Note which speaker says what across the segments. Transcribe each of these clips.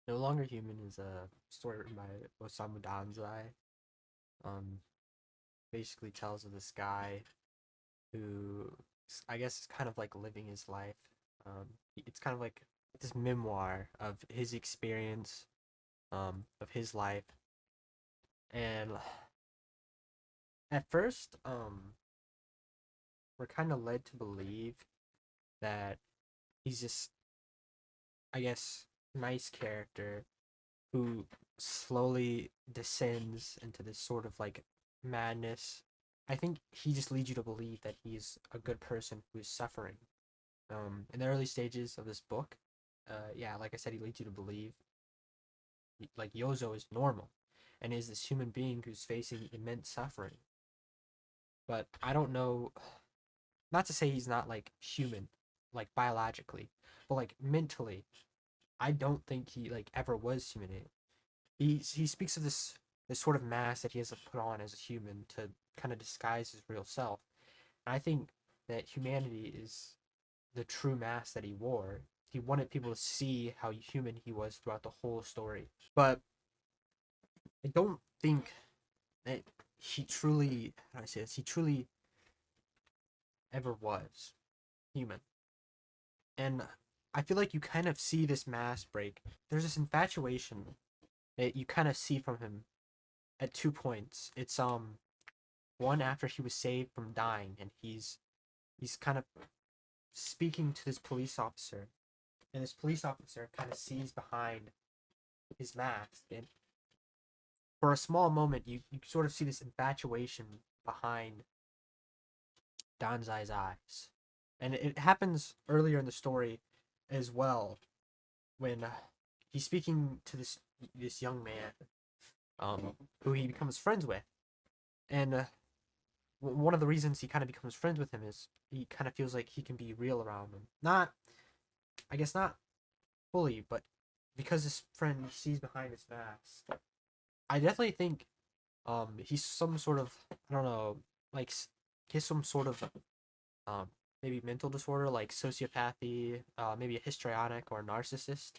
Speaker 1: No Longer Human is a story written by Osamu Dazai. Um, Basically tells of this guy who, I guess, is kind of like living his life. It's kind of like this memoir of his experience, of his life. And at first, we're kind of led to believe that he's just, I guess, nice character who slowly descends into this sort of like madness. I think he just leads you to believe that he's a good person who is suffering. In the early stages of this book, yeah, like I said, he leads you to believe like Yozo is normal and is this human being who's facing immense suffering. But I don't know, not to say he's not like human, like biologically, but like mentally, I don't think he like ever was human. He speaks of this sort of mask that he has to put on as a human to kind of disguise his real self. And I think that humanity is the true mask that he wore. He wanted people to see how human he was throughout the whole story. But I don't think that he truly, how do I say this? He truly ever was human. And I feel like you kind of see this mask break. There's this infatuation that you kind of see from him at 2 points. It's one after he was saved from dying, and he's kind of speaking to this police officer, and this police officer kind of sees behind his mask, and for a small moment you sort of see this infatuation behind Danzai's eyes. And it happens earlier in the story as well when he's speaking to this young man who he becomes friends with. And one of the reasons he kind of becomes friends with him is he kind of feels like he can be real around him. Not, I guess, not fully, but because his friend sees behind his mask. I definitely think he's some sort of, I don't know, like he's some sort of um maybe mental disorder like sociopathy, maybe a histrionic or a narcissist,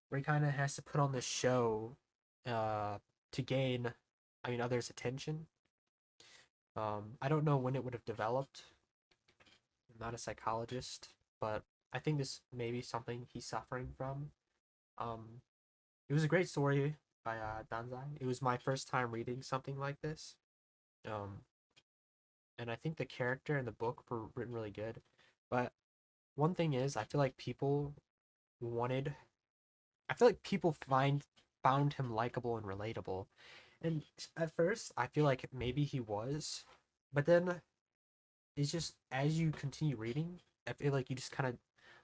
Speaker 1: where he kind of has to put on this show uh to gain, I mean, others' attention. I don't know when it would have developed. I'm not a psychologist, but I think this may be something he's suffering from. Um, it was a great story by Danzai. It was my first time reading something like this. Um, and I think the character and the book were written really good. But one thing is, wanted, I feel like people found him likable and relatable. And at first, I feel like maybe he was, but then it's just as you continue reading, I feel like you just kind of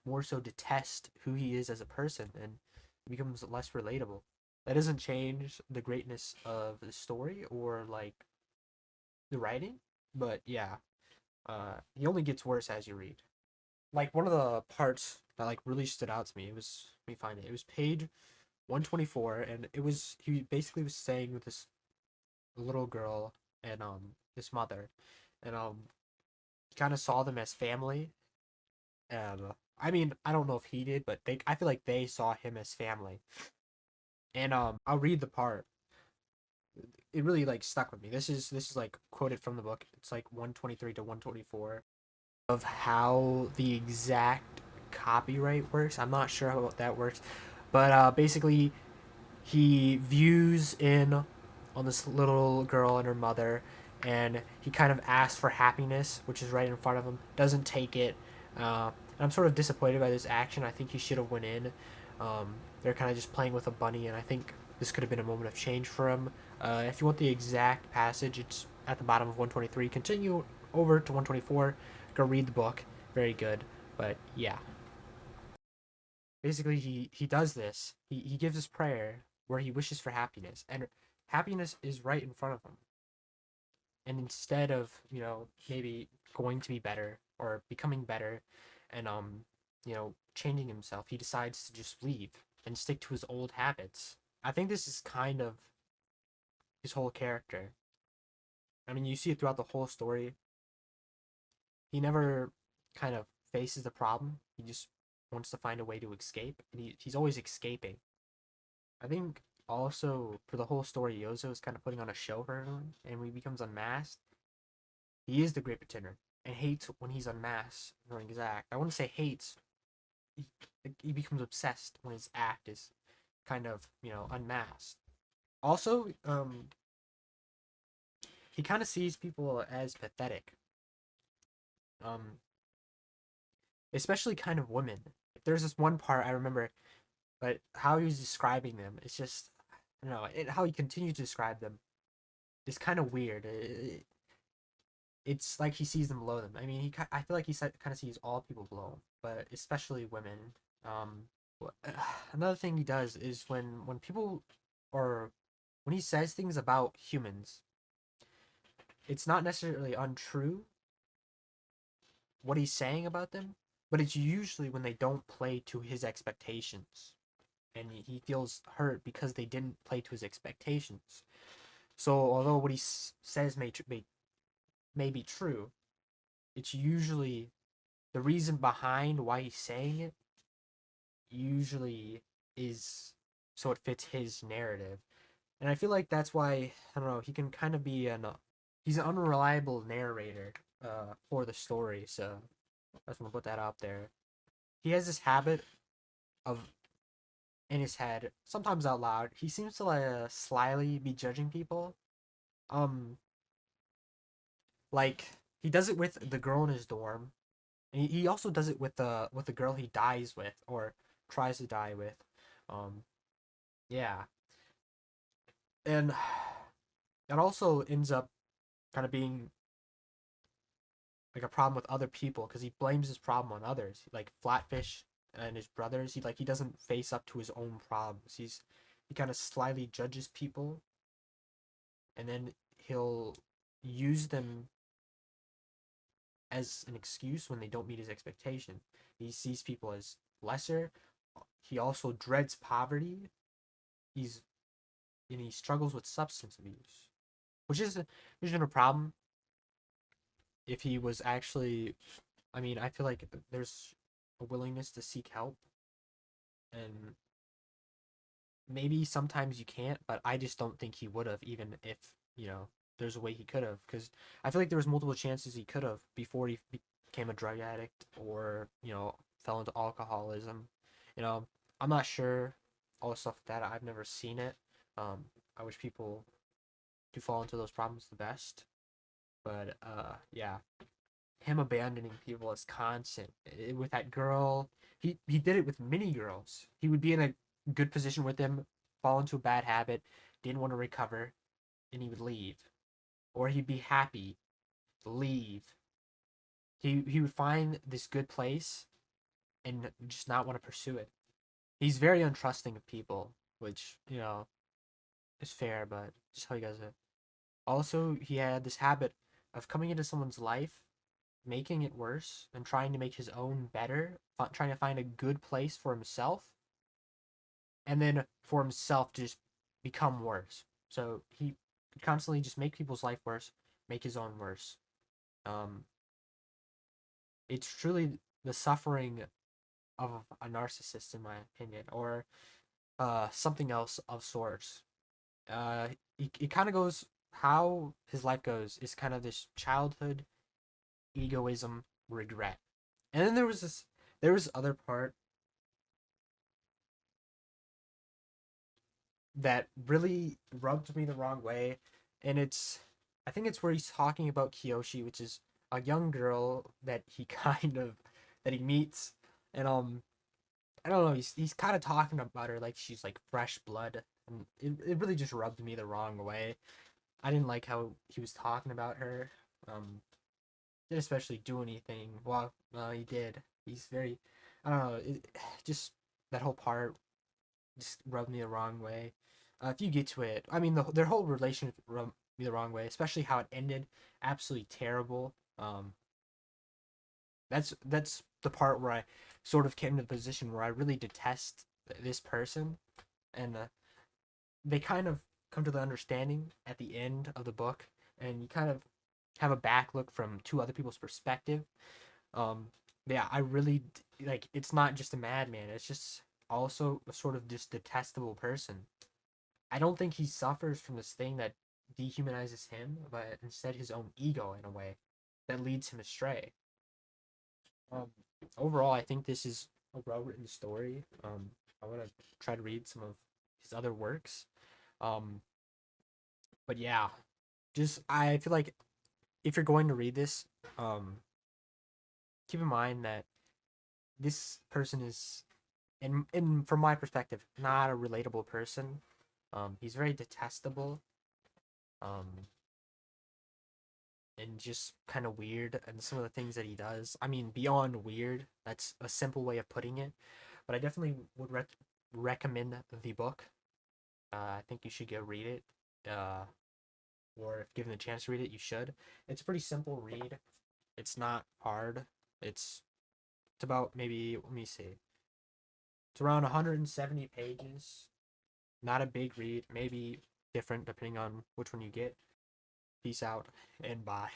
Speaker 1: more so detest who he is as a person, and it becomes less relatable. That doesn't change the greatness of the story or like the writing, but yeah, he only gets worse as you read. Like one of the parts that like really stood out to me, it was, let me find it. It was page 124, and it was, he basically was saying with this little girl and this mother, and he kind of saw them as family. And I mean, I don't know if he did, but they, I feel like they saw him as family. And I'll read the part. It really like stuck with me. This is like quoted from the book. It's like 123 to 124 of how the exact copyright works. I'm not sure how that works, but basically he views in on this little girl and her mother, and he kind of asks for happiness, which is right in front of him. Doesn't take it. And I'm sort of disappointed by this action. I think he should have went in. They're kind of just playing with a bunny, and I think this could have been a moment of change for him. If you want the exact passage, it's at the bottom of 123. Continue over to 124. Go read the book. Very good. But yeah, basically he does this. He gives this prayer where he wishes for happiness, and happiness is right in front of him. And instead of, maybe going to be better or becoming better and changing himself, he decides to just leave and stick to his old habits. I think this is kind of his whole character. I mean, you see it throughout the whole story. He never kind of faces the problem. He just wants to find a way to escape, and he's always escaping. I think also for the whole story, Yozo is kind of putting on a show for everyone, and when he becomes unmasked, he is the Great Pretender, and hates when he's unmasked during his act. I wouldn't say hates. He, he becomes obsessed when his act is kind of unmasked. Also, he kind of sees people as pathetic, um, especially kind of women. There's this one part I remember, but how he was describing them, it's just I don't know. How he continues to describe them is kind of weird. It's like he sees them below them. I mean, I feel like he kind of sees all people below him, but especially women. Um, Another thing he does is when people or when he says things about humans, it's not necessarily untrue what he's saying about them, but it's usually when they don't play to his expectations, and he feels hurt because they didn't play to his expectations. So although what he says may be true, it's usually the reason behind why he's saying it usually is so it fits his narrative. And I feel like that's why I don't know, he can kind of be he's an unreliable narrator for the story, so I just want to put that out there. He has this habit of in his head, sometimes out loud, he seems to slyly be judging people. Um like he does it with the girl in his dorm. And he also does it with the girl he dies with or tries to die with. Um yeah. And that also ends up kind of being like a problem with other people because he blames his problem on others, like Flatfish and his brothers. He doesn't face up to his own problems. He kind of slyly judges people, and then he'll use them as an excuse when they don't meet his expectation. He sees people as lesser. He also dreads poverty. He's and he struggles with substance abuse, which isn't a problem if he was actually. I mean, I feel like there's a willingness to seek help, and maybe sometimes you can't, but I just don't think he would have, even if there's a way he could have, because I feel like there was multiple chances he could have before he became a drug addict or fell into alcoholism. You know, I'm not sure all the stuff like that. I've never seen it. I wish people who fall into those problems the best, but yeah, him abandoning people is constant. With that girl, he did it with many girls. He would be in a good position with them, fall into a bad habit, didn't want to recover, and he would leave. Or he'd be happy, leave. He would find this good place and just not want to pursue it. He's very untrusting of people, which, is fair, but just how he does it. Also, he had this habit of coming into someone's life, making it worse, and trying to make his own better, trying to find a good place for himself, and then for himself to just become worse. So he constantly just make people's life worse, make his own worse. Um, it's truly the suffering of a narcissist, in my opinion, or something else of sorts. It kind of goes how his life goes is kind of this childhood egoism regret, and then there was other part that really rubbed me the wrong way, and I think it's where he's talking about Kiyoshi, which is a young girl that he kind of that he meets, and I don't know, he's kind of talking about her like she's like fresh blood, and it really just rubbed me the wrong way. I didn't like how he was talking about her. Didn't especially do anything. Well, he did. He's very, I don't know, just that whole part just rubbed me the wrong way. If you get to it, I mean, their whole relationship rubbed me the wrong way, especially how it ended. Absolutely terrible. That's the part where I sort of came to the position where I really detest this person, and they kind of come to the understanding at the end of the book, and you kind of have a back look from two other people's perspective. Um, yeah, I really like. It's not just a madman. It's just also a sort of just detestable person. I don't think he suffers from this thing that dehumanizes him, but instead his own ego in a way that leads him astray. Um, Overall, I think this is a well written story. I want to try to read some of his other works. Um, but yeah, just I feel like if you're going to read this, um, keep in mind that this person is, in from my perspective, not a relatable person. He's very detestable. Um, and just kind of weird, and some of the things that he does. I mean, beyond weird. That's a simple way of putting it. But I definitely would recommend the book. I think you should go read it. Uh, or if given the chance to read it, you should. It's a pretty simple read. It's not hard. It's it's about maybe, let me see. It's around 170 pages. Not a big read. Maybe different depending on which one you get. Peace out and bye.